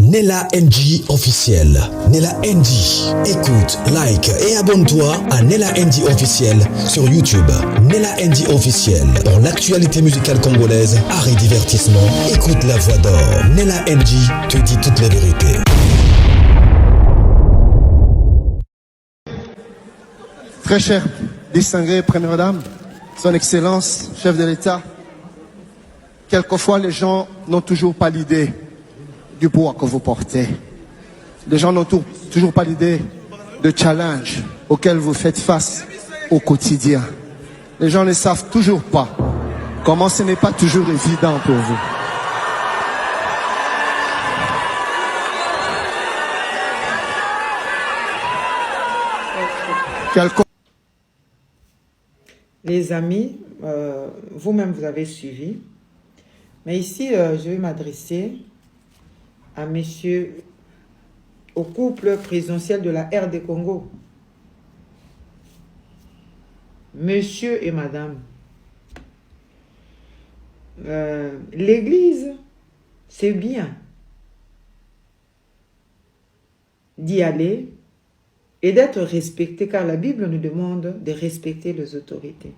Nella NG officiel. Nella NG. Écoute, like et abonne-toi à Nella NG officiel sur YouTube. Nella NG officiel. Pour l'actualité musicale congolaise, art et divertissement, écoute la voix d'or. Nella NG te dit toutes les vérités. Très cher, distingué Première Dame, Son Excellence, chef de l'État, quelquefois les gens n'ont toujours pas l'idée du poids que vous portez. Les gens n'ont toujours pas l'idée de challenge auquel vous faites face au quotidien. Les gens ne savent toujours pas comment ce n'est pas toujours évident pour vous. Les amis, vous-même vous avez suivi. Mais ici, je vais m'adresser à messieurs, au couple présidentiel de la RD Congo. Monsieur et madame, l'église, c'est bien d'y aller et d'être respecté, car la Bible nous demande de respecter les autorités.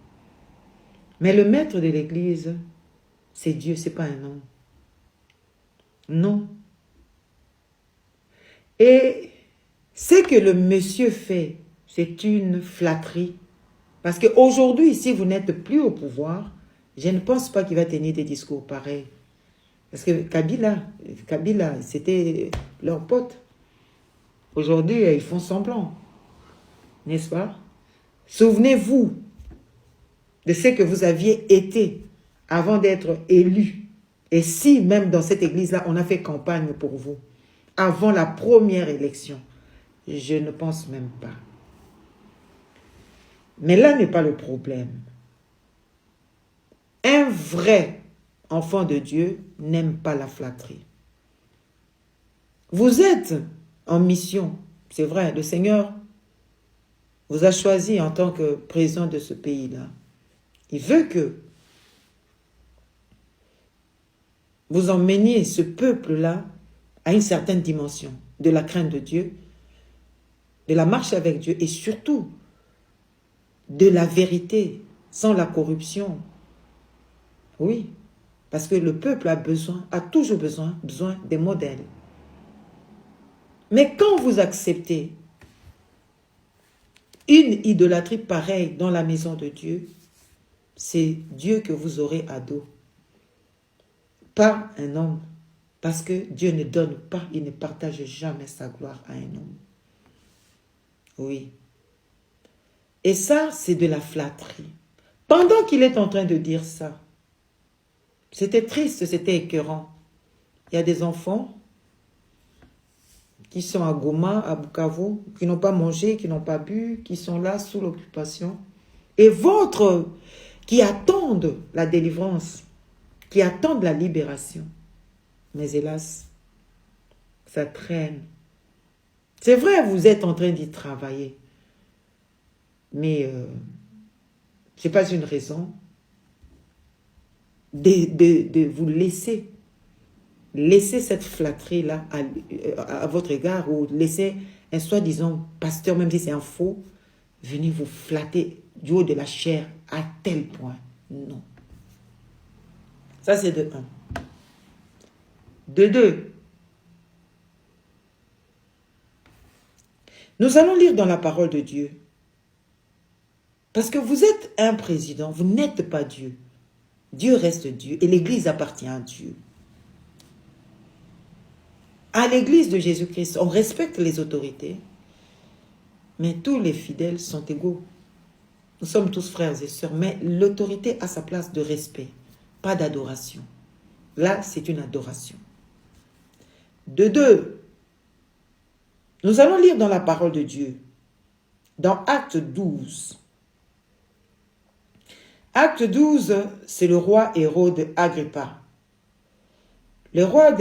Mais le maître de l'église, c'est Dieu, c'est pas un homme. Non. Et ce que le monsieur fait, c'est une flatterie. Parce qu'aujourd'hui, si vous n'êtes plus au pouvoir, je ne pense pas qu'il va tenir des discours pareils. Parce que Kabila, c'était leur pote. Aujourd'hui, ils font semblant. N'est-ce pas? Souvenez-vous de ce que vous aviez été avant d'être élu. Et si même dans cette église-là, on a fait campagne pour vous, avant la première élection, je ne pense même pas. Mais là n'est pas le problème. Un vrai enfant de Dieu n'aime pas la flatterie. Vous êtes en mission, c'est vrai, le Seigneur vous a choisi en tant que président de ce pays-là. Il veut que vous emmeniez ce peuple-là à une certaine dimension de la crainte de Dieu, de la marche avec Dieu et surtout de la vérité, sans la corruption. Oui, parce que le peuple a toujours besoin des modèles. Mais quand vous acceptez une idolâtrie pareille dans la maison de Dieu, c'est Dieu que vous aurez à dos. Pas un homme. Parce que Dieu ne donne pas, il ne partage jamais sa gloire à un homme. Oui. Et ça, c'est de la flatterie. Pendant qu'il est en train de dire ça, c'était triste, c'était écœurant. Il y a des enfants qui sont à Goma, à Bukavu, qui n'ont pas mangé, qui n'ont pas bu, qui sont là sous l'occupation. Et qui attendent la délivrance, qui attendent la libération. Mais hélas, ça traîne. C'est vrai, vous êtes en train d'y travailler. Mais ce n'est pas une raison de vous laisser cette flatterie-là à votre égard, ou laisser un soi-disant pasteur, même si c'est un faux, venir vous flatter du haut de la chair à tel point. Non. Ça, c'est de un. De deux, nous allons lire dans la parole de Dieu. Parce que vous êtes un président, vous n'êtes pas Dieu. Dieu reste Dieu et l'Église appartient à Dieu. À l'Église de Jésus-Christ, on respecte les autorités, mais tous les fidèles sont égaux. Nous sommes tous frères et sœurs, mais l'autorité a sa place de respect, pas d'adoration. Là, c'est une adoration. De deux, nous allons lire dans la parole de Dieu, dans Acte 12. Acte 12, c'est le roi Hérode Agrippa. Le roi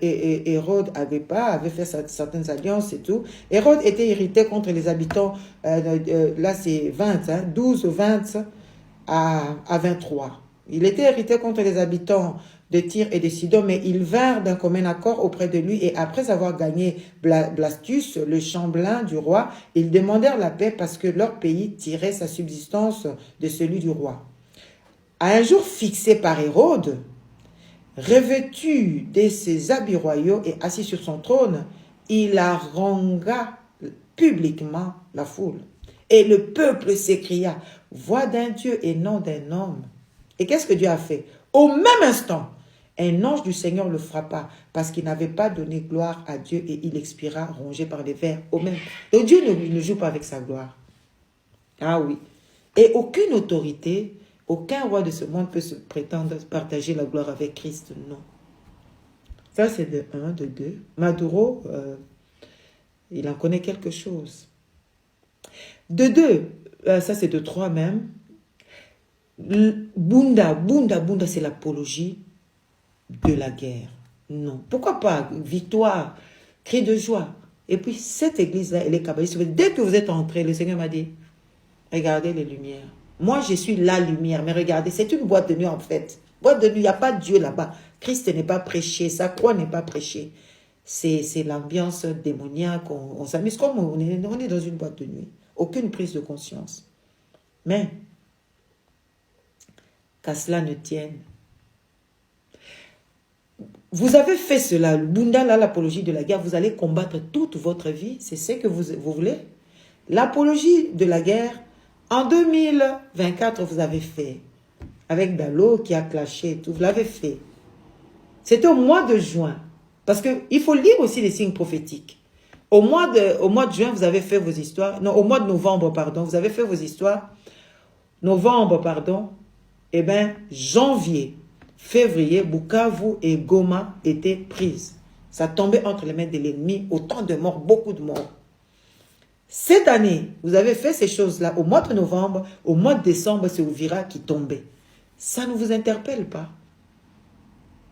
Hérode Agrippa avait fait certaines alliances et tout. Hérode était irrité contre les habitants, là c'est 20, 12, 20 à 23. Il était irrité contre les habitants de Tyr et de Sidon, mais ils vinrent d'un commun accord auprès de lui, et après avoir gagné Blastus, le chambellan du roi, ils demandèrent la paix parce que leur pays tirait sa subsistance de celui du roi. À un jour fixé par Hérode, revêtu de ses habits royaux et assis sur son trône, il harangua publiquement la foule. Et le peuple s'écria, « Voix d'un Dieu et non d'un homme. » Et qu'est-ce que Dieu a fait? Au même instant, un ange du Seigneur le frappa parce qu'il n'avait pas donné gloire à Dieu et il expira rongé par les vers. Donc Dieu ne joue pas avec sa gloire. Ah oui. Et aucune autorité, aucun roi de ce monde peut se prétendre partager la gloire avec Christ. Non. Ça c'est de 1, de 2. Maduro, il en connaît quelque chose. De 2, ça c'est de 3 même. Bunda, c'est l'apologie de la guerre. Non. Pourquoi pas? Victoire, cri de joie. Et puis cette église-là, elle est kabbaliste. Dès que vous êtes entrés, le Seigneur m'a dit, regardez les lumières. Moi, je suis la lumière, mais regardez, c'est une boîte de nuit en fait. Boîte de nuit, il n'y a pas Dieu là-bas. Christ n'est pas prêché, sa croix n'est pas prêchée. C'est l'ambiance démoniaque, on s'amuse comme on est dans une boîte de nuit. Aucune prise de conscience. Mais, qu'à cela ne tienne. Vous avez fait cela, le Bunda, là, l'apologie de la guerre, vous allez combattre toute votre vie, c'est ce que vous voulez. L'apologie de la guerre, en 2024, vous avez fait, avec Dalo qui a clashé, tout, vous l'avez fait. C'était au mois de juin, parce qu'il faut lire aussi les signes prophétiques. Au mois de juin, vous avez fait vos histoires, non, au mois de novembre, pardon, vous avez fait vos histoires, novembre, pardon, eh bien, janvier, février, Bukavu et Goma étaient prises. Ça tombait entre les mains de l'ennemi, autant de morts, beaucoup de morts. Cette année, vous avez fait ces choses-là au mois de novembre, au mois de décembre, c'est Ouvira qui tombait. Ça ne vous interpelle pas?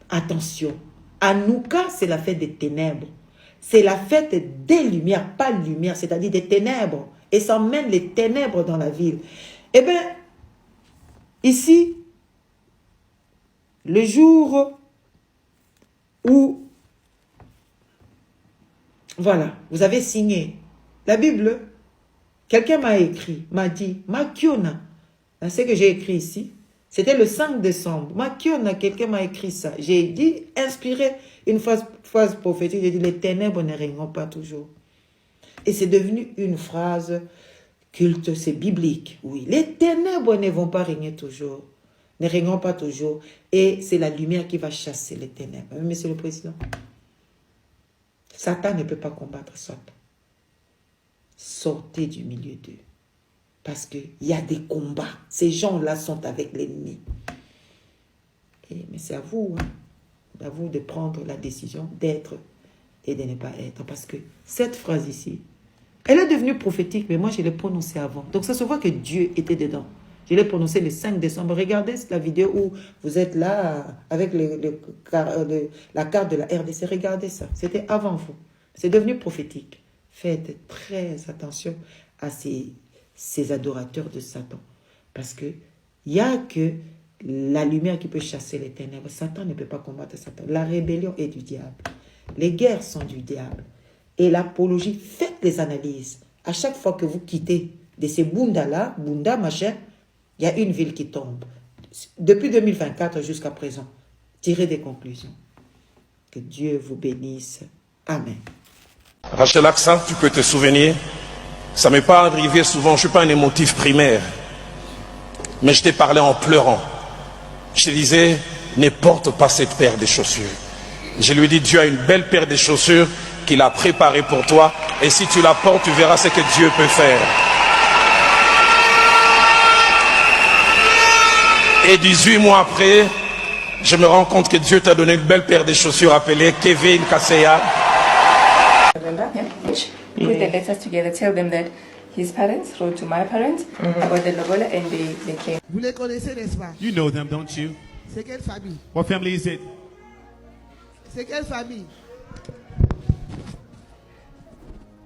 Attention, Hanouka, c'est la fête des ténèbres. C'est la fête des lumières, pas lumière, c'est-à-dire des ténèbres. Et ça emmène les ténèbres dans la ville. Eh bien, ici, le jour où, voilà, vous avez signé la Bible, quelqu'un m'a écrit, m'a dit, Makiona, c'est ce que j'ai écrit ici, c'était le 5 décembre, Makiona, quelqu'un m'a écrit ça, j'ai dit, inspiré, une phrase prophétique, j'ai dit, les ténèbres ne règnent pas toujours. Et c'est devenu une phrase culte, c'est biblique, oui, les ténèbres ne vont pas régner toujours. Ne régnons pas toujours. Et c'est la lumière qui va chasser les ténèbres. Monsieur le Président, Satan ne peut pas combattre Satan. Sortez du milieu d'eux. Parce qu'il y a des combats. Ces gens-là sont avec l'ennemi. Mais c'est à vous, hein, à vous de prendre la décision d'être et de ne pas être. Parce que cette phrase ici, elle est devenue prophétique, mais moi je l'ai prononcée avant. Donc ça se voit que Dieu était dedans. Je l'ai prononcé le 5 décembre. Regardez la vidéo où vous êtes là avec la carte de la RDC. Regardez ça. C'était avant vous. C'est devenu prophétique. Faites très attention à ces adorateurs de Satan. Parce qu'il n'y a que la lumière qui peut chasser les ténèbres. Satan ne peut pas combattre Satan. La rébellion est du diable. Les guerres sont du diable. Et l'apologie, faites les analyses. À chaque fois que vous quittez de ces bundas-là, bunda machin, il y a une ville qui tombe. Depuis 2024 jusqu'à présent, tirez des conclusions. Que Dieu vous bénisse. Amen. Rachel Aksan, tu peux te souvenir, ça ne m'est pas arrivé souvent, je ne suis pas un émotif primaire. Mais je t'ai parlé en pleurant. Je te disais, ne porte pas cette paire de chaussures. Je lui ai dit, Dieu a une belle paire de chaussures qu'il a préparée pour toi. Et si tu la portes, tu verras ce que Dieu peut faire. Et 18 mois après, je me rends compte que Dieu t'a donné une belle paire de chaussures appelée Kevin Kaseya. Remember him? Put the letters together. Tell them that his parents wrote to my parents about the Lobola and they came. Vous les connaissez, n'est-ce pas? You know them, don't you? C'est quelle famille? What family is it? C'est quelle famille?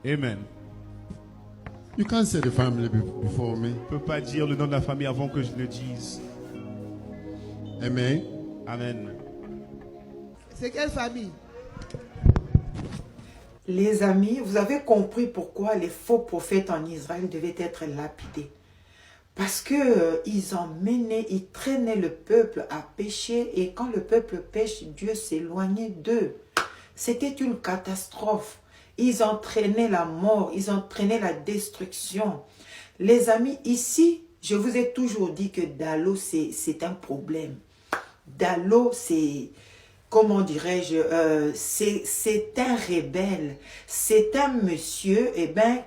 Amen. You can't say the family before me. Je ne peux pas dire le nom de la famille avant que je le dise. Amen. Amen. C'est quelle famille? Les amis, vous avez compris pourquoi les faux prophètes en Israël devaient être lapidés. Parce que ils traînaient le peuple à pécher, et quand le peuple pêche, Dieu s'éloignait d'eux. C'était une catastrophe. Ils entraînaient la mort, ils entraînaient la destruction. Les amis, ici, je vous ai toujours dit que Dallo, c'est un problème. Dallo, c'est, comment dirais-je, c'est un rebelle. C'est un monsieur,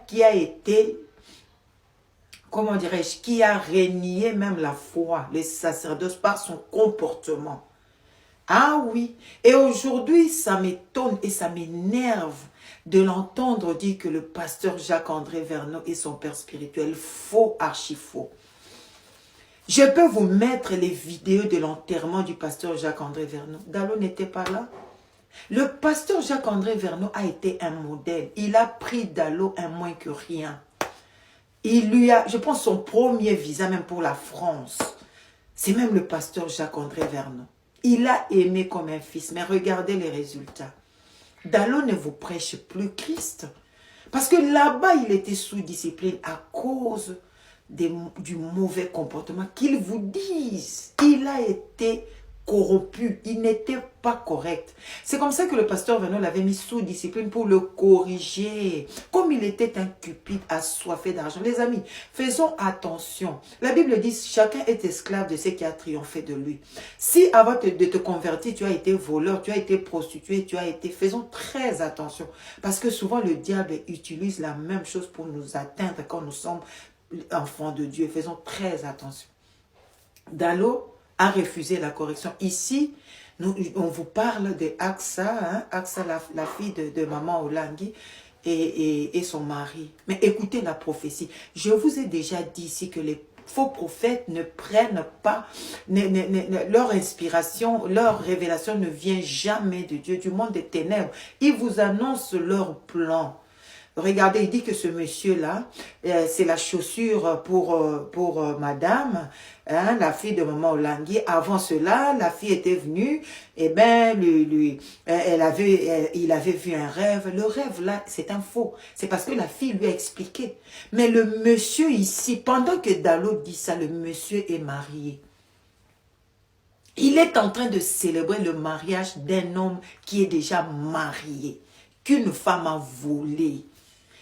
qui a été, comment dirais-je, qui a renié même la foi, les sacerdoces, par son comportement. Ah oui, et aujourd'hui, ça m'étonne et ça m'énerve de l'entendre dire que le pasteur Jacques-André Verneau est son père spirituel. Faux, archi faux. Je peux vous mettre les vidéos de l'enterrement du pasteur Jacques-André Verneau. Dallo n'était pas là. Le pasteur Jacques-André Verneau a été un modèle. Il a pris Dallo un moins que rien. Il lui a, je pense, son premier visa même pour la France. C'est même le pasteur Jacques-André Verneau. Il a aimé comme un fils. Mais regardez les résultats. Dallo ne vous prêche plus Christ. Parce que là-bas, il était sous discipline à cause du mauvais comportement qu'ils vous disent. Il a été corrompu. Il n'était pas correct. C'est comme ça que le pasteur Verneau l'avait mis sous discipline pour le corriger. Comme il était un cupide assoiffé d'argent. Les amis, faisons attention. La Bible dit, chacun est esclave de ce qui a triomphé de lui. Si avant de te convertir, tu as été voleur, tu as été prostitué, tu as été... Faisons très attention. Parce que souvent, le diable utilise la même chose pour nous atteindre quand nous sommes enfants de Dieu. Faisons très attention. Dallo a refusé la correction. Ici, on vous parle de Aksa, Aksa, la fille de maman Olangui et son mari. Mais écoutez la prophétie. Je vous ai déjà dit ici que les faux prophètes ne prennent pas, leur inspiration, leur révélation ne vient jamais de Dieu, du monde des ténèbres. Ils vous annoncent leur plan. Regardez, il dit que ce monsieur-là, c'est la chaussure pour madame, la fille de maman Olangui. Avant cela, la fille était venue, il avait vu un rêve. Le rêve là, c'est un faux. C'est parce que la fille lui a expliqué. Mais le monsieur ici, pendant que Dallo dit ça, le monsieur est marié. Il est en train de célébrer le mariage d'un homme qui est déjà marié, qu'une femme a volé.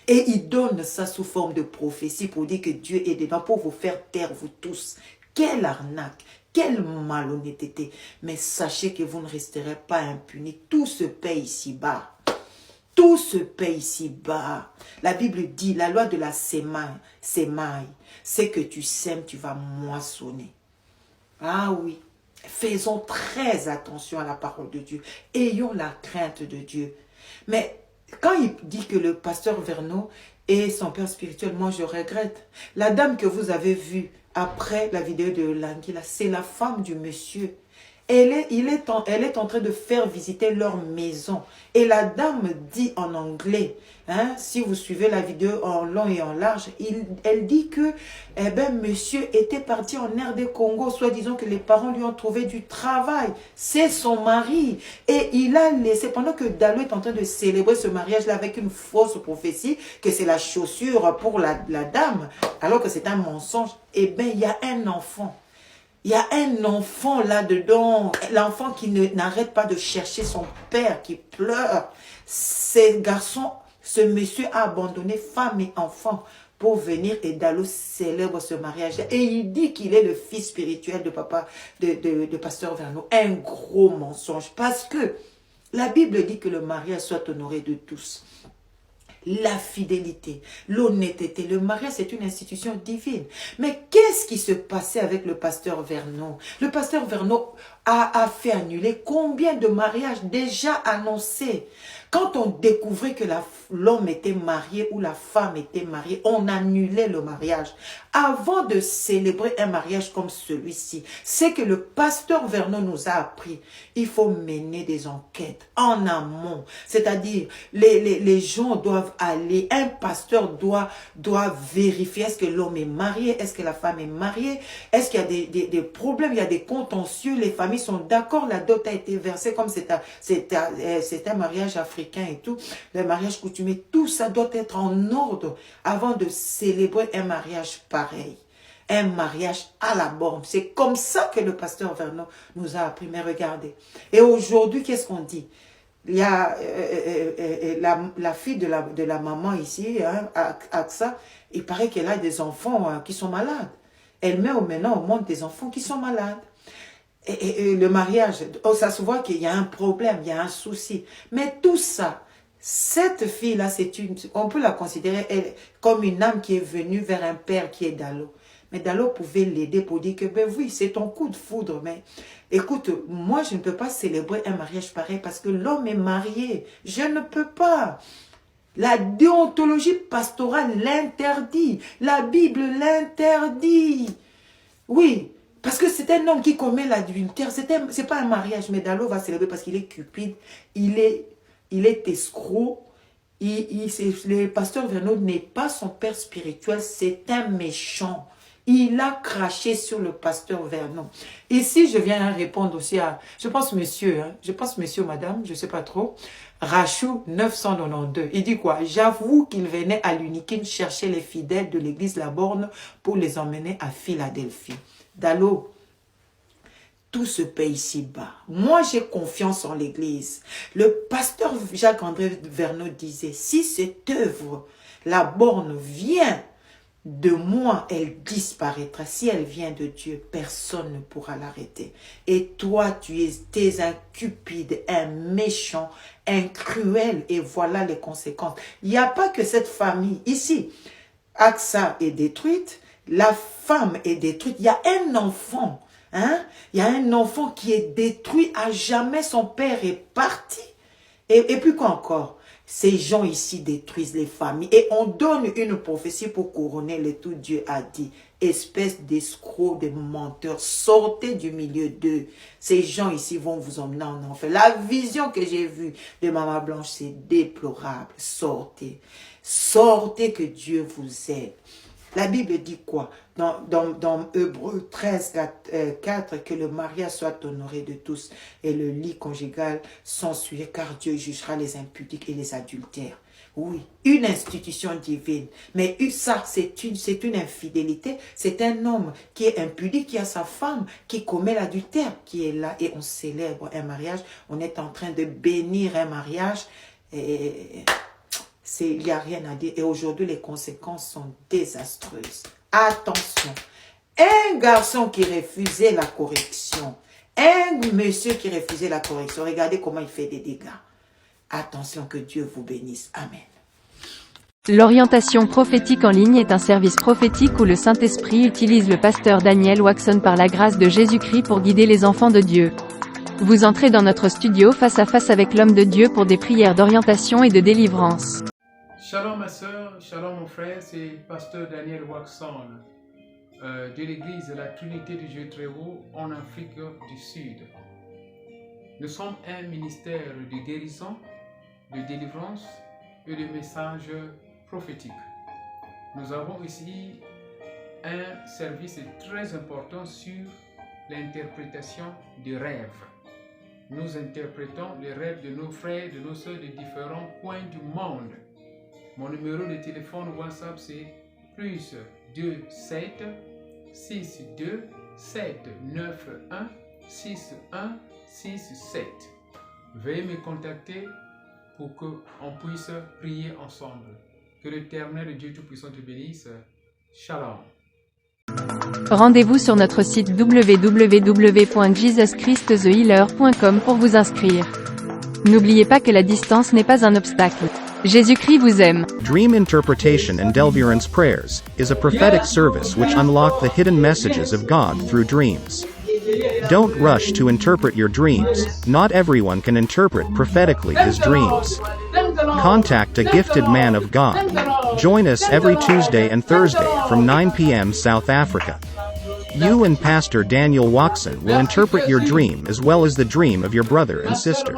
Et il donne ça sous forme de prophétie pour dire que Dieu est dedans, pour vous faire taire, vous tous. Quelle arnaque, quelle malhonnêteté. Mais sachez que vous ne resterez pas impunis. Tout se paie ici-bas. Tout se paie ici-bas. La Bible dit, la loi de la sémaille, c'est que tu sèmes, tu vas moissonner. Ah oui. Faisons très attention à la parole de Dieu. Ayons la crainte de Dieu. Mais quand il dit que le pasteur Verneau est son père spirituel, moi je regrette. La dame que vous avez vue après la vidéo de Olangui, c'est la femme du monsieur. Elle est en train de faire visiter leur maison. Et la dame dit en anglais, si vous suivez la vidéo en long et en large, elle dit que monsieur était parti en RD Congo, soit disant que les parents lui ont trouvé du travail. C'est son mari. Et il a laissé, pendant que Dallo est en train de célébrer ce mariage-là avec une fausse prophétie, que c'est la chaussure pour la dame, alors que c'est un mensonge, il y a un enfant. Il y a un enfant là-dedans, l'enfant qui n'arrête pas de chercher son père, qui pleure. Ces garçons, ce monsieur a abandonné femme et enfant pour venir, et Dallo célèbre ce mariage. Et il dit qu'il est le fils spirituel de papa, de pasteur Verneau. Un gros mensonge, parce que la Bible dit que le mariage soit honoré de tous. La fidélité, l'honnêteté, le mariage, c'est une institution divine. Mais qu'est-ce qui se passait avec le pasteur Verneau? Le pasteur Verneau a fait annuler combien de mariages déjà annoncés? Quand on découvrait que l'homme était marié ou la femme était mariée, on annulait le mariage. Avant de célébrer un mariage comme celui-ci, c'est que le pasteur Verneau nous a appris. Il faut mener des enquêtes en amont. C'est-à-dire, les gens doivent aller, un pasteur doit vérifier, est-ce que l'homme est marié, est-ce que la femme est mariée, est-ce qu'il y a des problèmes, il y a des contentieux, les familles familles sont d'accord, la dot a été versée comme c'est un mariage africain et tout, le mariage coutumier, tout ça doit être en ordre avant de célébrer un mariage pareil. Un mariage à la borne. C'est comme ça que le pasteur Vernon nous a appris. Mais regardez. Et aujourd'hui, qu'est-ce qu'on dit? Il y a la fille de la maman ici, hein, Aksa, il paraît qu'elle a des enfants qui sont malades. Elle met maintenant au monde des enfants qui sont malades. Et le mariage, ça se voit qu'il y a un problème, il y a un souci. Mais tout ça, cette fille-là, on peut la considérer comme une âme qui est venue vers un père qui est Dalo. Mais Dalo pouvait l'aider pour dire que, ben oui, c'est ton coup de foudre, mais écoute, moi, je ne peux pas célébrer un mariage pareil parce que l'homme est marié. Je ne peux pas. La déontologie pastorale l'interdit. La Bible l'interdit. Oui, parce que c'est un homme qui commet l'adultère. C'est pas un mariage, mais Dalo va célébrer parce qu'il est cupide, il est escroc. Le pasteur Vernon n'est pas son père spirituel, c'est un méchant. Il a craché sur le pasteur Vernon. Ici, je viens répondre aussi à, je pense monsieur ou madame, je ne sais pas trop, Rachou 992. Il dit quoi? J'avoue qu'il venait à l'Uniquine chercher les fidèles de l'église La Borne pour les emmener à Philadelphie. Dalo, tout se paye ici-bas. Moi, j'ai confiance en l'église. Le pasteur Jacques-André Vernon disait, si cette œuvre, La Borne, vient de moi, elle disparaîtra. Si elle vient de Dieu, personne ne pourra l'arrêter. Et toi, tu es un cupide, un méchant, un cruel. Et voilà les conséquences. Il n'y a pas que cette famille. Ici, Aksa est détruite. La femme est détruite. Il y a un enfant. Hein? Il y a un enfant qui est détruit à jamais. Son père est parti. Et puis quoi encore? Ces gens ici détruisent les familles. Et on donne une prophétie pour couronner le tout. Dieu a dit, espèce d'escrocs, de menteurs, sortez du milieu d'eux. Ces gens ici vont vous emmener en enfer. La vision que j'ai vue de Maman Blanche, c'est déplorable. Sortez. Sortez, que Dieu vous aide. La Bible dit quoi? Dans Hébreux 13, 4, que le mariage soit honoré de tous et le lit conjugal censuré, car Dieu jugera les impudiques et les adultères. Oui, une institution divine. Mais ça, c'est une infidélité. C'est un homme qui est impudique, qui a sa femme, qui commet l'adultère, qui est là et on célèbre un mariage. On est en train de bénir un mariage et... il n'y a rien à dire. Et aujourd'hui, les conséquences sont désastreuses. Attention. Un garçon qui refusait la correction. Un monsieur qui refusait la correction. Regardez comment il fait des dégâts. Attention, que Dieu vous bénisse. Amen. L'orientation prophétique en ligne est un service prophétique où le Saint-Esprit utilise le pasteur Daniel Waxon par la grâce de Jésus-Christ pour guider les enfants de Dieu. Vous entrez dans notre studio face à face avec l'homme de Dieu pour des prières d'orientation et de délivrance. Shalom ma soeur, shalom mon frère, c'est pasteur Daniel Waxon de l'église de la Trinité du Dieu très haut en Afrique du Sud. Nous sommes un ministère de guérison, de délivrance et de messages prophétiques. Nous avons ici un service très important sur l'interprétation des rêves. Nous interprétons les rêves de nos frères, de nos soeurs de différents coins du monde. Mon numéro de téléphone WhatsApp c'est plus 27 62 791 6167. Veuillez me contacter pour qu'on puisse prier ensemble. Que l'Éternel Dieu Tout-Puissant te bénisse. Shalom. Rendez-vous sur notre site www.jesuschristthehealer.com pour vous inscrire. N'oubliez pas que la distance n'est pas un obstacle. Jésus-Christ vous aime. Dream Interpretation and Deliverance Prayers is a prophetic service which unlock the hidden messages of God through dreams. Don't rush to interpret your dreams. Not everyone can interpret prophetically his dreams. Contact a gifted man of God. Join us every Tuesday and Thursday from 9 p.m. South Africa. You and Pastor Daniel Waxon will interpret your dream as well as the dream of your brother and sister.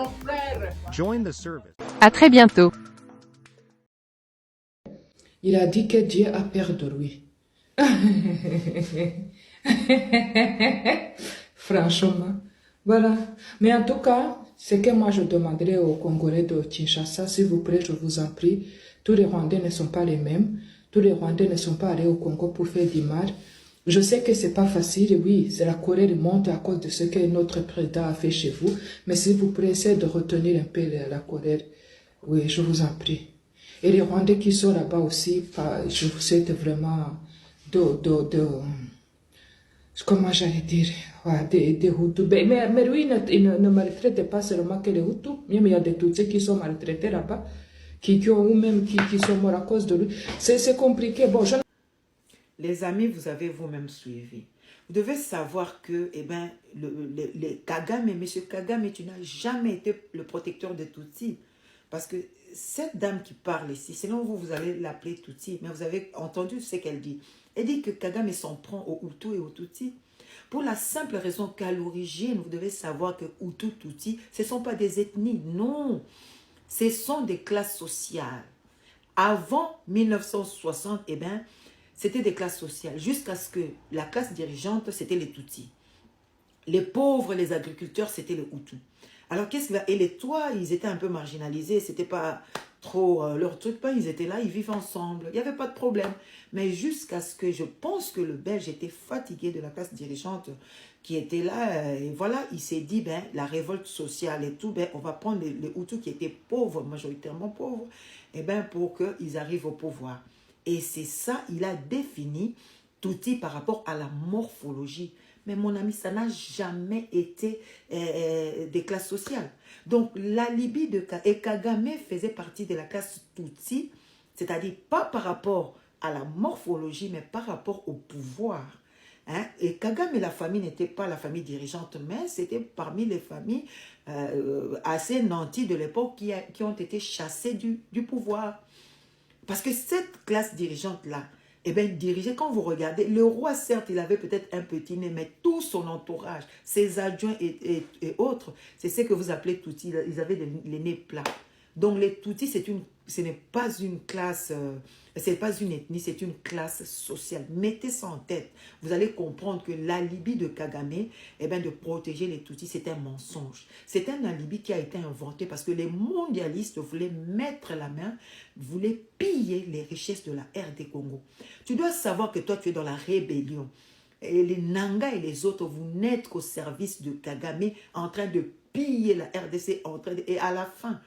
Join the service. À très bientôt. Il a dit que Dieu a peur de lui. Franchement, Voilà. Mais en tout cas, ce que moi je demanderais aux Congolais de Kinshasa, s'il vous plaît, je vous en prie, tous les Rwandais ne sont pas les mêmes. Tous les Rwandais ne sont pas allés au Congo pour faire du mal. Je sais que c'est pas facile, oui, c'est la colère monte à cause de ce que notre président a fait chez vous. Mais s'il vous plaît, essayez de retenir un peu la colère. Oui, je vous en prie. Et les Rwandais qui sont là-bas aussi, je vous souhaite vraiment comment j'allais dire, des Hutus. Mais oui, ne maltraitez pas seulement que les Hutus. Même il y a des Tutsis qui sont maltraités là-bas, qui sont morts à cause de lui. C'est compliqué. Bon, Les amis, vous avez vous-même suivi. Vous devez savoir que, Kagame, M. Kagame, tu n'as jamais été le protecteur de Tutsi. Parce que cette dame qui parle ici, sinon vous allez l'appeler Tutsi, mais vous avez entendu ce qu'elle dit. Elle dit que Kagame s'en prend aux Hutus et aux Tutsis. Pour la simple raison qu'à l'origine, vous devez savoir que Hutu, Tutsi, ce ne sont pas des ethnies, non. Ce sont des classes sociales. Avant 1960, c'était des classes sociales. Jusqu'à ce que la classe dirigeante, c'était les Tutsis. Les pauvres, les agriculteurs, c'était les Hutus. Alors, qu'est-ce qu'il y a? Et les toits, ils étaient un peu marginalisés. C'était pas trop leur truc. Ils étaient là, ils vivent ensemble. Il n'y avait pas de problème. Mais jusqu'à ce que je pense que le Belge était fatigué de la classe dirigeante qui était là. Et voilà, il s'est dit, la révolte sociale et tout, on va prendre les Hutus qui étaient pauvres, majoritairement pauvres, pour qu'ils arrivent au pouvoir. Et c'est ça, il a défini Tutsi par rapport à la morphologie. Mais mon ami, ça n'a jamais été des classes sociales. Donc, la Libye et Kagame faisait partie de la classe Tutsi, c'est-à-dire pas par rapport à la morphologie, mais par rapport au pouvoir. Et Kagame et la famille n'étaient pas la famille dirigeante, mais c'était parmi les familles assez nanties de l'époque qui ont été chassées du pouvoir. Parce que cette classe dirigeante-là, dirigeait, quand vous regardez, le roi, certes, il avait peut-être un petit nez, mais tout son entourage, ses adjoints et autres, c'est ce que vous appelez Tutsi, ils avaient les nez plats. Donc les Tutsis, ce n'est pas une classe, ce n'est pas une ethnie, c'est une classe sociale. Mettez ça en tête. Vous allez comprendre que l'alibi de Kagame, de protéger les Tutsis, c'est un mensonge. C'est un alibi qui a été inventé parce que les mondialistes voulaient mettre la main, voulaient piller les richesses de la RD Congo. Tu dois savoir que toi, tu es dans la rébellion. Et les Nanga et les autres, vous n'êtes qu'au service de Kagame en train de piller la RDC, et à la fin,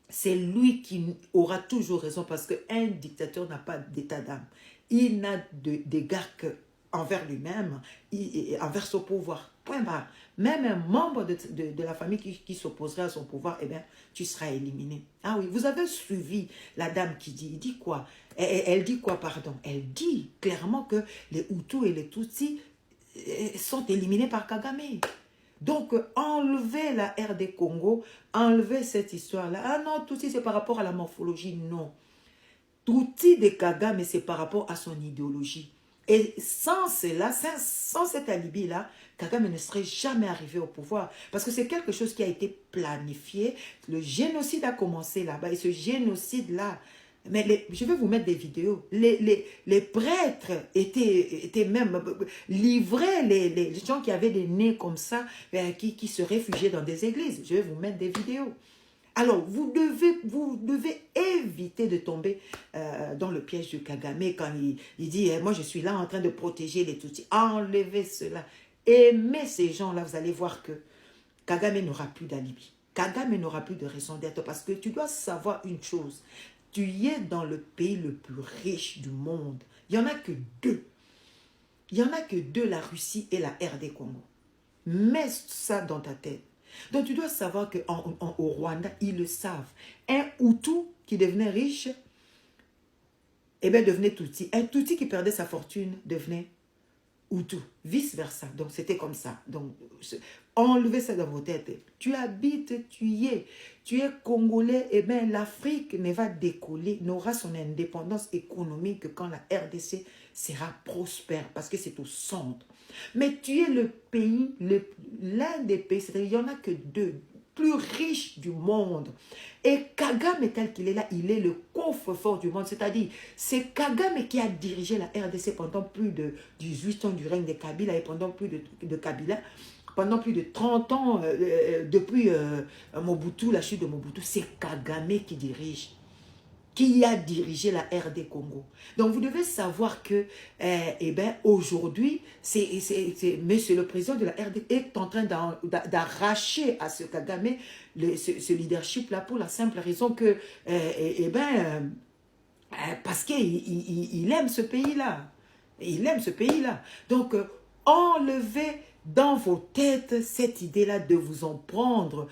c'est lui qui aura toujours raison parce qu'un dictateur n'a pas d'état d'âme. Il n'a d'égard qu'envers lui-même et envers son pouvoir. Point barre. Même un membre de la famille qui s'opposerait à son pouvoir, tu seras éliminé. Ah oui, vous avez suivi la dame qui dit, il dit quoi? Elle dit quoi, pardon? Elle dit clairement que les Hutus et les Tutsis sont éliminés par Kagame. Donc, enlever la RD Congo, enlever cette histoire-là. Ah non, Tutsi, c'est par rapport à la morphologie. Non. Tutsi de Kagame, c'est par rapport à son idéologie. Et sans cela, sans cet alibi-là, Kagame ne serait jamais arrivé au pouvoir. Parce que c'est quelque chose qui a été planifié. Le génocide a commencé là-bas. Et ce génocide-là, mais je vais vous mettre des vidéos. Les prêtres étaient même livrés, les gens qui avaient des nez comme ça, qui se réfugiaient dans des églises. Je vais vous mettre des vidéos. Alors, vous devez éviter de tomber dans le piège de Kagame quand il dit « Moi, je suis là en train de protéger les Tutsis. » Enlevez cela. Aimez ces gens-là, vous allez voir que Kagame n'aura plus d'alibi. Kagame n'aura plus de raison d'être parce que tu dois savoir une chose. Tu es dans le pays le plus riche du monde. Il n'y en a que deux. Il n'y en a que deux, la Russie et la RD Congo. Mets ça dans ta tête. Donc tu dois savoir qu'au Rwanda, ils le savent. Un Hutu qui devenait riche, devenait Tutsi. Un Tutsi qui perdait sa fortune devenait Hutu. Vice versa. Donc c'était comme ça. Donc enlevez ça dans vos têtes. Tu habites, tu es Congolais, l'Afrique ne va décoller, n'aura son indépendance économique quand la RDC sera prospère, parce que c'est au centre. Mais tu es le pays, l'un des pays, c'est-à-dire il n'y en a que deux, plus riches du monde. Et Kagame tel qu'il est là, il est le coffre-fort du monde. C'est-à-dire, c'est Kagame qui a dirigé la RDC pendant plus de 18 ans du règne de Kabila et pendant plus de Kabila. pendant plus de 30 ans, depuis Mobutu, la chute de Mobutu, c'est Kagame qui a dirigé la RD Congo. Donc vous devez savoir que aujourd'hui, monsieur le président de la RD est en train d'arracher à ce Kagame ce leadership-là pour la simple raison que, parce qu'il aime ce pays-là. Il aime ce pays-là. Donc, enlevez dans vos têtes cette idée-là de vous en prendre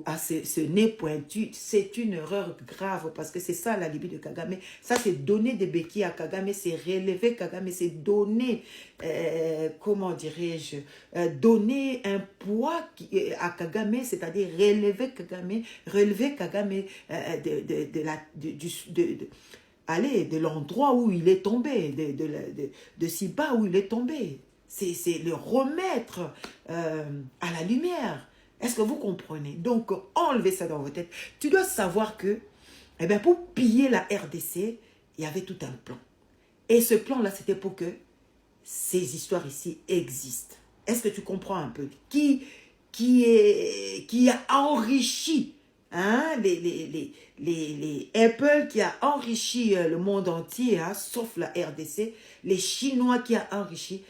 à ce nez pointu. C'est une erreur grave parce que c'est ça la Libye de Kagame. Ça, c'est donner des béquilles à Kagame, c'est relever Kagame, c'est donner, comment dirais-je, donner un poids à Kagame, c'est-à-dire relever Kagame de l'endroit où il est tombé, de si bas où il est tombé. C'est le remettre à la lumière. Est-ce que vous comprenez? Donc, enlevez ça dans votre tête. Tu dois savoir que, pour piller la RDC, il y avait tout un plan. Et ce plan-là, c'était pour que ces histoires ici existent. Est-ce que tu comprends un peu? Qui a enrichi les Apple, qui a enrichi le monde entier, sauf la RDC, les Chinois qui a enrichi,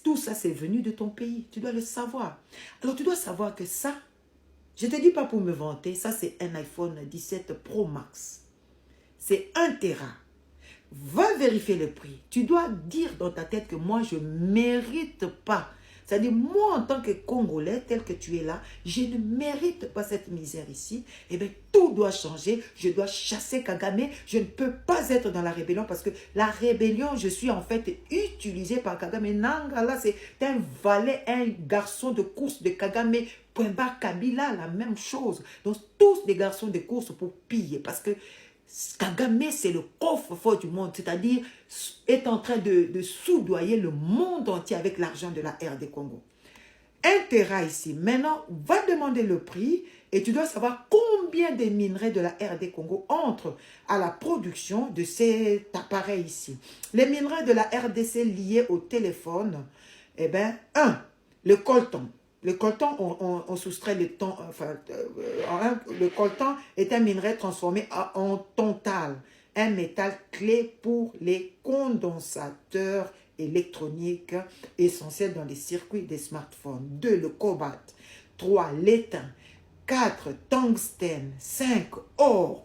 tout ça c'est venu de ton pays, tu dois le savoir. Alors tu dois savoir que ça, je ne te dis pas pour me vanter, ça c'est un iPhone 17 Pro Max, c'est 1 Tera. Va vérifier le prix, tu dois dire dans ta tête que moi je ne mérite pas. C'est-à-dire, moi, en tant que Congolais, tel que tu es là, je ne mérite pas cette misère ici. Tout doit changer. Je dois chasser Kagame. Je ne peux pas être dans la rébellion parce que la rébellion, je suis en fait utilisé par Kagame. Nangala, c'est un valet, un garçon de course de Kagame. Pwemba Kabila, la même chose. Donc, tous des garçons de course pour piller parce que Kagame, c'est le coffre-fort du monde, c'est-à-dire est en train de soudoyer le monde entier avec l'argent de la RD Congo. 1 Tera ici. Maintenant, va demander le prix et tu dois savoir combien de minerais de la RD Congo entrent à la production de cet appareil ici. Les minerais de la RDC liés au téléphone, 1, le coltan. Le coltan, on soustrait le temps, le coltan est un minerai transformé en tantale, un métal clé pour les condensateurs électroniques essentiels dans les circuits des smartphones. 2, le cobalt. 3, l'étain. 4, tungstène. 5, or.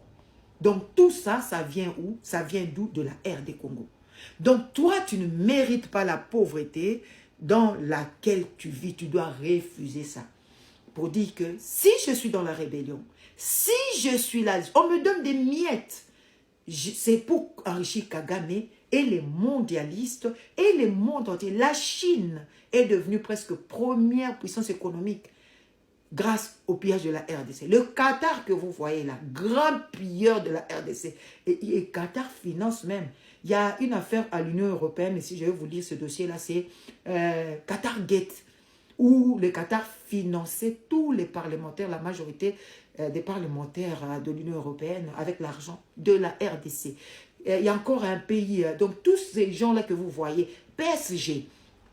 Donc tout ça, ça vient où? Ça vient d'où? De la RD Congo. Donc toi, tu ne mérites pas la pauvreté dans laquelle tu vis, tu dois refuser ça. Pour dire que si je suis dans la rébellion, si je suis là, on me donne des miettes. C'est pour enrichir Kagame et les mondialistes et les mondes entiers. La Chine est devenue presque première puissance économique grâce au pillage de la RDC. Le Qatar que vous voyez là, grand pilleur de la RDC. Et Qatar finance même. Il y a une affaire à l'Union européenne, et si je vais vous lire ce dossier-là, c'est Qatar Gate, où le Qatar finançait tous les parlementaires, la majorité des parlementaires de l'Union européenne avec l'argent de la RDC. Il y a encore un pays, donc tous ces gens-là que vous voyez, PSG,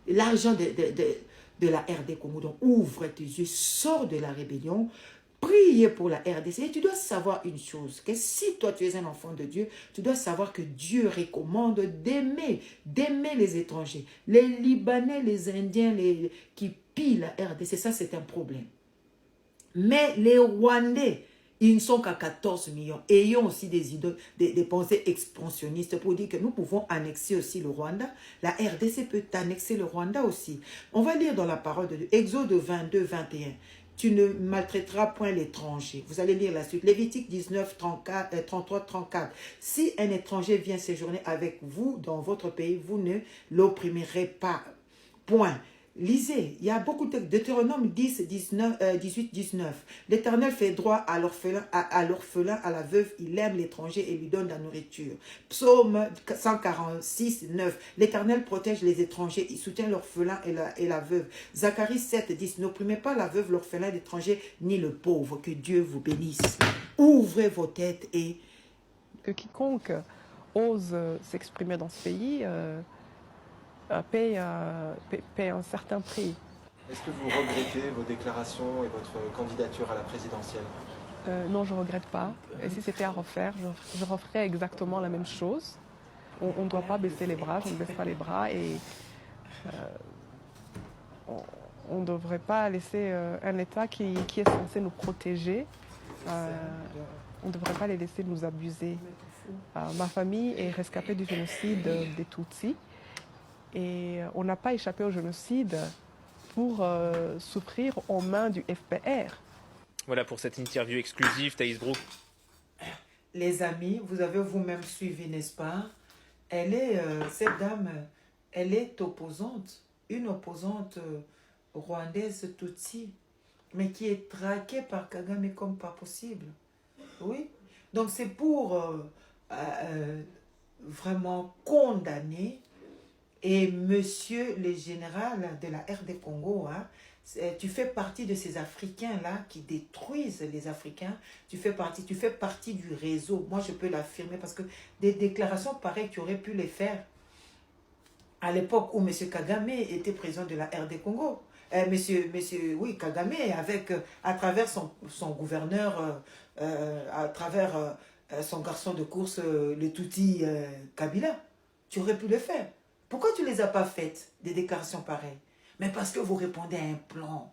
l'argent de la RD Congo, donc ouvre tes yeux, sors de la rébellion, priez pour la RDC. Et tu dois savoir une chose, que si toi tu es un enfant de Dieu, tu dois savoir que Dieu recommande d'aimer les étrangers. Les Libanais, les Indiens qui pillent la RDC, ça c'est un problème. Mais les Rwandais, ils ne sont qu'à 14 millions. Ayons aussi des pensées expansionnistes pour dire que nous pouvons annexer aussi le Rwanda. La RDC peut annexer le Rwanda aussi. On va lire dans la parole de Dieu, Exode 22, 21. Tu ne maltraiteras point l'étranger. Vous allez lire la suite. Lévitique 19, 33, 34. Si un étranger vient séjourner avec vous dans votre pays, vous ne l'opprimerez pas. Point. Lisez, il y a beaucoup de Deutéronome 10, 18, 19. L'Éternel fait droit à l'orphelin, à la veuve, il aime l'étranger et lui donne la nourriture. Psaume 146, 9. L'Éternel protège les étrangers, il soutient l'orphelin et la veuve. Zacharie 7, 10. N'opprimez pas la veuve, l'orphelin, l'étranger, ni le pauvre. Que Dieu vous bénisse. Ouvrez vos têtes et... Que quiconque ose s'exprimer dans ce pays... paye un certain prix. Est-ce que vous regrettez vos déclarations et votre candidature à la présidentielle? Non, je ne regrette pas. Et si c'était à refaire, je referais exactement la même chose. On ne doit pas baisser les bras, je ne baisse pas les bras et on ne devrait pas laisser un État qui est censé nous protéger. On ne devrait pas les laisser nous abuser. Ma famille est rescapée du génocide des Tutsis et on n'a pas échappé au génocide pour souffrir aux mains du FPR. Voilà pour cette interview exclusive, Thaïs Brook. Les amis, vous avez vous-même suivi, n'est-ce pas? Elle est, cette dame, elle est opposante, une opposante rwandaise Tutsi, mais qui est traquée par Kagame comme pas possible. Oui. Donc c'est pour vraiment condamner. Et monsieur le général de la RD Congo, hein, tu fais partie de ces Africains-là qui détruisent les Africains. Tu fais partie du réseau. Moi, je peux l'affirmer parce que des déclarations pareilles, tu aurais pu les faire à l'époque où monsieur Kagame était président de la RD Congo. Oui, Kagame, à travers son gouverneur, à travers son garçon de course, le Tutsi Kabila. Tu aurais pu le faire. Pourquoi tu ne les as pas faites, des déclarations pareilles? Mais parce que vous répondez à un plan.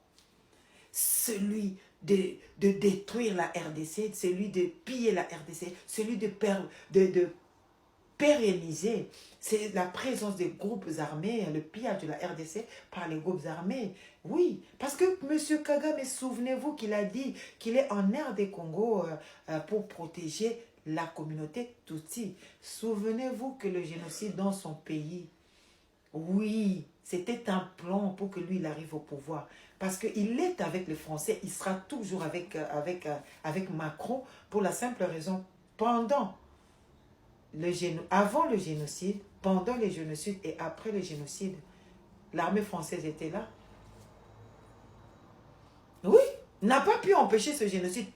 Celui de détruire la RDC, celui de piller la RDC, celui de pérenniser. C'est la présence des groupes armés, le pillage de la RDC par les groupes armés. Oui, parce que M. Kagame, souvenez-vous qu'il a dit qu'il est en RD Congo pour protéger la communauté Tutsi. Souvenez-vous que le génocide dans son pays, oui, c'était un plan pour que lui, il arrive au pouvoir. Parce qu'il est avec les Français, il sera toujours avec Macron pour la simple raison, avant le génocide, pendant le génocide et après le génocide, l'armée française était là. Oui, n'a pas pu empêcher ce génocide.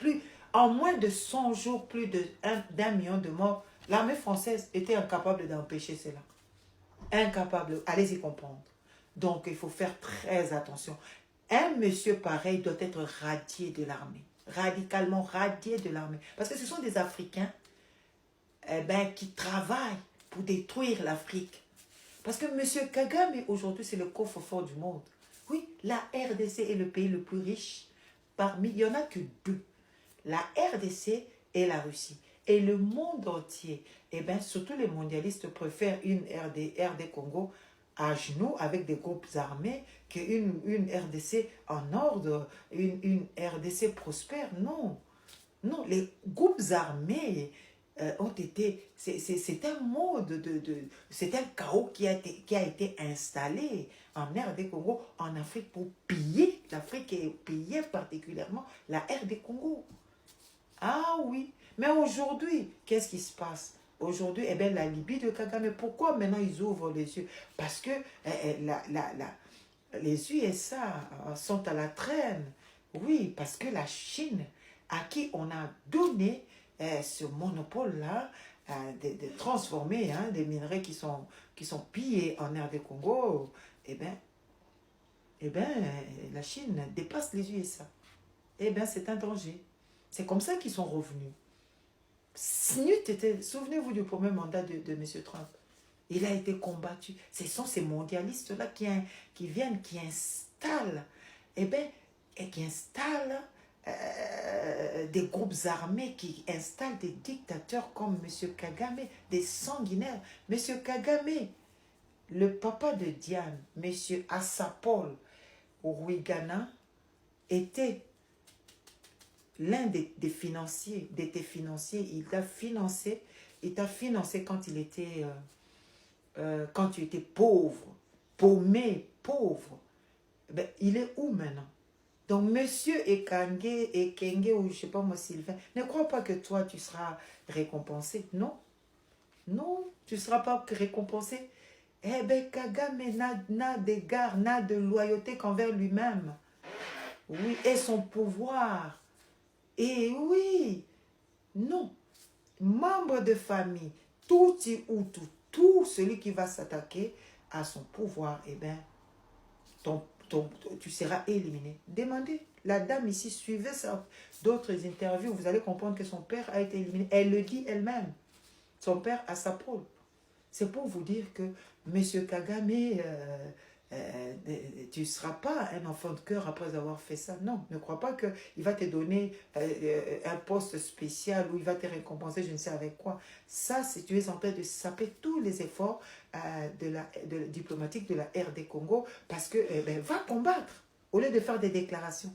En moins de 100 jours, plus d'1 million de morts, l'armée française était incapable d'empêcher cela. Incapable, allez-y comprendre. Donc, il faut faire très attention. Un monsieur pareil doit être radié de l'armée. Radicalement radié de l'armée. Parce que ce sont des Africains qui travaillent pour détruire l'Afrique. Parce que monsieur Kagame, aujourd'hui, c'est le coffre-fort du monde. Oui, la RDC est le pays le plus riche. Il n'y en a que 2. La RDC et la Russie. Et le monde entier, surtout les mondialistes préfèrent une RD Congo à genoux avec des groupes armés qu'une RDC en ordre, une RDC prospère. Non, non, les groupes armés ont été... C'est un mode c'est un chaos qui a été installé en RD Congo, en Afrique, pour piller l'Afrique et piller particulièrement la RD Congo. Ah oui, mais aujourd'hui, qu'est-ce qui se passe? Aujourd'hui, la Libye de Kagame, pourquoi maintenant ils ouvrent les yeux? Parce que les USA sont à la traîne. Oui, parce que la Chine, à qui on a donné ce monopole-là de transformer des minerais qui sont pillés en RD Congo, la Chine dépasse les USA. C'est un danger. C'est comme ça qu'ils sont revenus. Souvenez-vous du premier mandat de M. Trump. Il a été combattu. Ce sont ces mondialistes-là qui viennent, qui installent, qui installent des groupes armés, qui installent des dictateurs comme M. Kagame, des sanguinaires. M. Kagame, le papa de Diane, M. Assapol Rwigana, était l'un des financiers, il t'a financé quand quand tu étais pauvre, paumé, pauvre. Il est où maintenant? Donc, monsieur Ekenge, ou je ne sais pas moi, Sylvain, ne crois pas que toi, tu seras récompensé. Non. Non, tu ne seras pas récompensé. Kagame n'a d'égard, n'a de loyauté qu'envers lui-même. Oui, et son pouvoir. Et oui, non, membre de famille, tout celui qui va s'attaquer à son pouvoir, eh bien, tu seras éliminé. Demandez. La dame ici, suivez d'autres interviews, vous allez comprendre que son père a été éliminé. Elle le dit elle-même. Son père a sa preuve. C'est pour vous dire que M. Kagame, tu ne seras pas un enfant de cœur après avoir fait ça. Non, ne crois pas qu'il va te donner un poste spécial ou il va te récompenser, je ne sais avec quoi. Ça, c'est tu es en train de saper tous les efforts diplomatiques de la RD Congo parce que va combattre au lieu de faire des déclarations.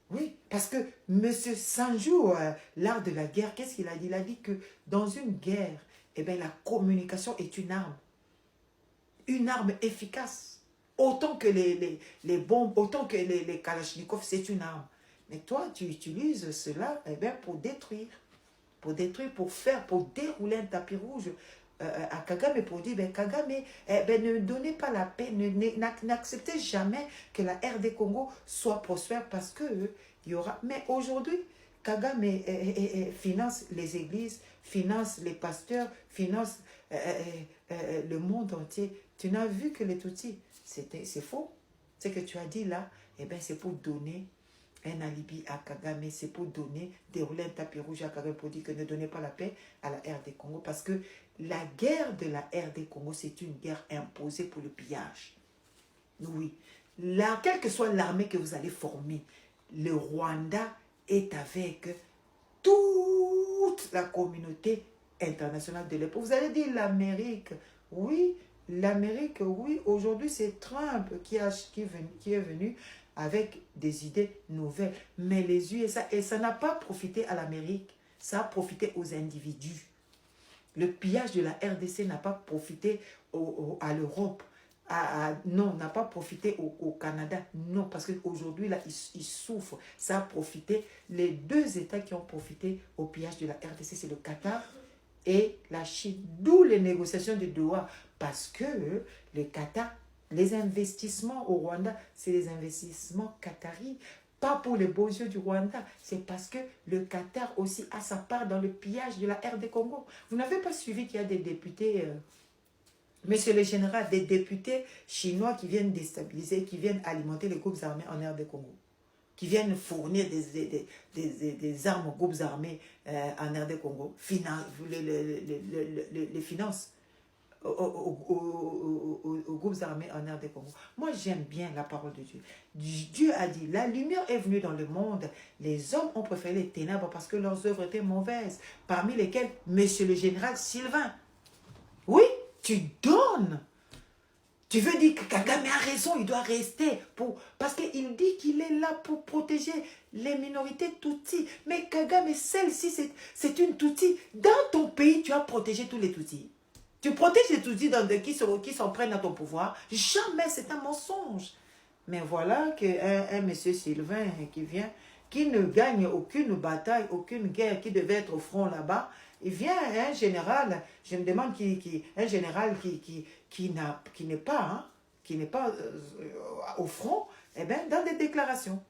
Oui, parce que M. Sanjou, l'art de la guerre, qu'est-ce qu'il a dit? Il a dit que dans une guerre, la communication est une arme efficace. Autant que les bombes, autant que les kalachnikovs, c'est une arme. Mais toi, tu utilises cela pour détruire, pour dérouler un tapis rouge à Kagame, pour dire, Kagame, ne donnez pas la paix, n'acceptez jamais que la RD Congo soit prospère parce que il y aura... Mais aujourd'hui, Kagame finance les églises, finance les pasteurs, finance le monde entier. Tu n'as vu que les Tutsis. C'est faux. Ce que tu as dit là, c'est pour donner un alibi à Kagame, c'est pour dérouler un tapis rouge à Kagame pour dire que ne donnez pas la paix à la RD Congo. Parce que la guerre de la RD Congo, c'est une guerre imposée pour le pillage. Oui. Là, quelle que soit l'armée que vous allez former, le Rwanda est avec toute la communauté internationale de l'époque. Vous allez dire l'Amérique, oui, l'Amérique, oui. Aujourd'hui, c'est Trump qui est venu avec des idées nouvelles. Mais les USA, et ça n'a pas profité à l'Amérique, ça a profité aux individus. Le pillage de la RDC n'a pas profité à l'Europe. Non, n'a pas profité au Canada. Non, parce qu'aujourd'hui, là, ils souffrent. Ça a profité. Les deux États qui ont profité au pillage de la RDC, c'est le Qatar et la Chine. D'où les négociations de Doha. Parce que le Qatar, les investissements au Rwanda, c'est des investissements qataris. Pas pour les beaux yeux du Rwanda. C'est parce que le Qatar aussi a sa part dans le pillage de la RD Congo. Vous n'avez pas suivi qu'il y a des députés... Monsieur le général, des députés chinois qui viennent déstabiliser, qui viennent alimenter les groupes armés en RD Congo, qui viennent fournir des armes aux groupes armés en RD Congo, les finances aux groupes armés en RD Congo. Moi, j'aime bien la parole de Dieu. Dieu a dit, la lumière est venue dans le monde, les hommes ont préféré les ténèbres parce que leurs œuvres étaient mauvaises, parmi lesquelles Monsieur le général Sylvain. Oui, tu donnes. Tu veux dire que Kagame a raison, il doit rester parce qu'il dit qu'il est là pour protéger les minorités Tutsis. Mais Kagame, celle-ci, c'est une Tutsi. Dans ton pays, tu as protégé tous les Tutsis. Tu protèges les Tutsis qui s'en prennent à ton pouvoir. Jamais, c'est un mensonge. Mais voilà qu'un monsieur Sylvain qui vient, qui ne gagne aucune bataille, aucune guerre, qui devait être au front là-bas, il vient un général, je me demande un général qui n'est pas au front, dans des déclarations.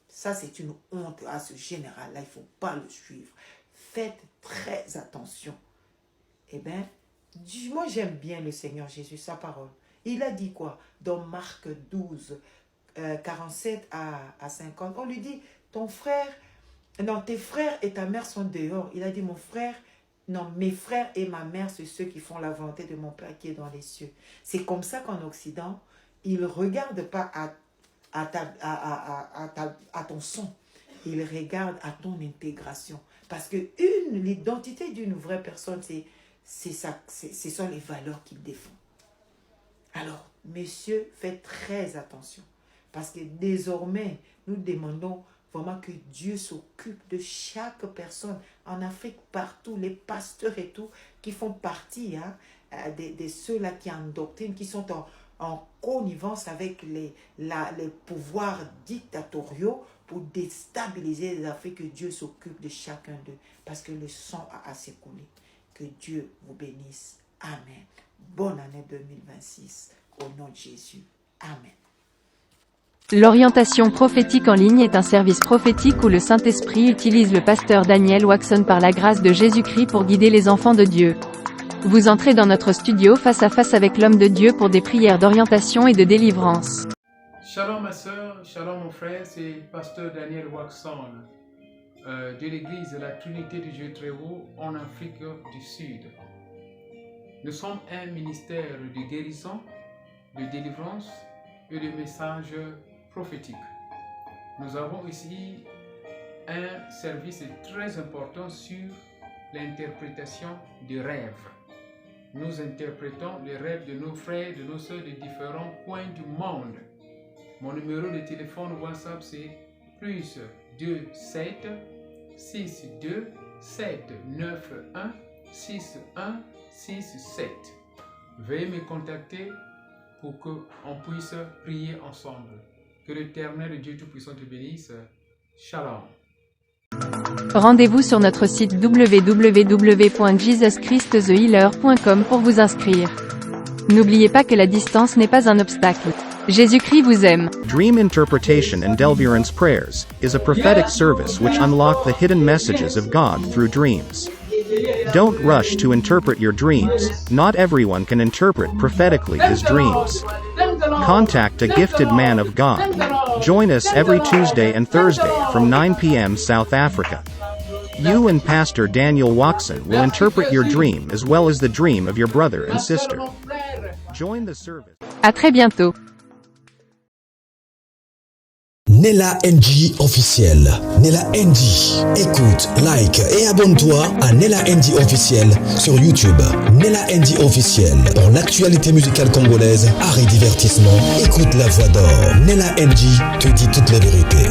Ça, c'est une honte à ce général-là, il ne faut pas le suivre. Faites très attention. Moi, j'aime bien le Seigneur Jésus, sa parole. Il a dit quoi? Dans Marc 12, 47 à 50, on lui dit, tes frères et ta mère sont dehors. Il a dit, mon frère, non, mes frères et ma mère, c'est ceux qui font la volonté de mon Père qui est dans les cieux. C'est comme ça qu'en Occident, ils ne regardent pas à ton son. Ils regardent à ton intégration. Parce que l'identité d'une vraie personne, ce sont les valeurs qu'il défend. Alors, messieurs, faites très attention. Parce que désormais, nous demandons vraiment que Dieu s'occupe de chaque personne en Afrique, partout, les pasteurs et tout, qui font partie de ceux-là qui endoctrinent, qui sont en connivence avec les pouvoirs dictatoriaux pour déstabiliser les Afriques. Que Dieu s'occupe de chacun d'eux, parce que le sang a assez coulé. Que Dieu vous bénisse. Amen. Bonne année 2026. Au nom de Jésus. Amen. L'orientation prophétique en ligne est un service prophétique où le Saint-Esprit utilise le pasteur Daniel Waxon par la grâce de Jésus-Christ pour guider les enfants de Dieu. Vous entrez dans notre studio face à face avec l'homme de Dieu pour des prières d'orientation et de délivrance. Shalom ma soeur, shalom mon frère, c'est pasteur Daniel Waxon de l'église de la Trinité du Dieu très haut en Afrique du Sud. Nous sommes un ministère de guérison, de délivrance et de messages prophétiques. Nous avons ici un service très important sur l'interprétation des rêves. Nous interprétons les rêves de nos frères, de nos sœurs de différents coins du monde. Mon numéro de téléphone WhatsApp c'est plus 27 62 791 6167. Veuillez me contacter pour qu'on puisse prier ensemble. Que l'Éternel Dieu Tout-Puissant te bénisse. Shalom. Rendez-vous sur notre site www.jesuschristthehealer.com pour vous inscrire. N'oubliez pas que la distance n'est pas un obstacle. Jésus-Christ vous aime. Dream Interpretation and Deliverance Prayers is a prophetic service which unlock the hidden messages of God through dreams. Don't rush to interpret your dreams. Not everyone can interpret prophetically his dreams. Contact a gifted man of God. Join us every Tuesday and Thursday from 9 p.m. South Africa. You and Pastor Daniel Waxon will interpret your dream as well as the dream of your brother and sister. Join the service. À très bientôt. Nella NG officiel. Nella NG. Écoute, like et abonne-toi à Nella NG officiel sur YouTube. Nella NG officiel. Pour l'actualité musicale congolaise, art et divertissement, écoute la voix d'or. Nella NG te dit toutes les vérités.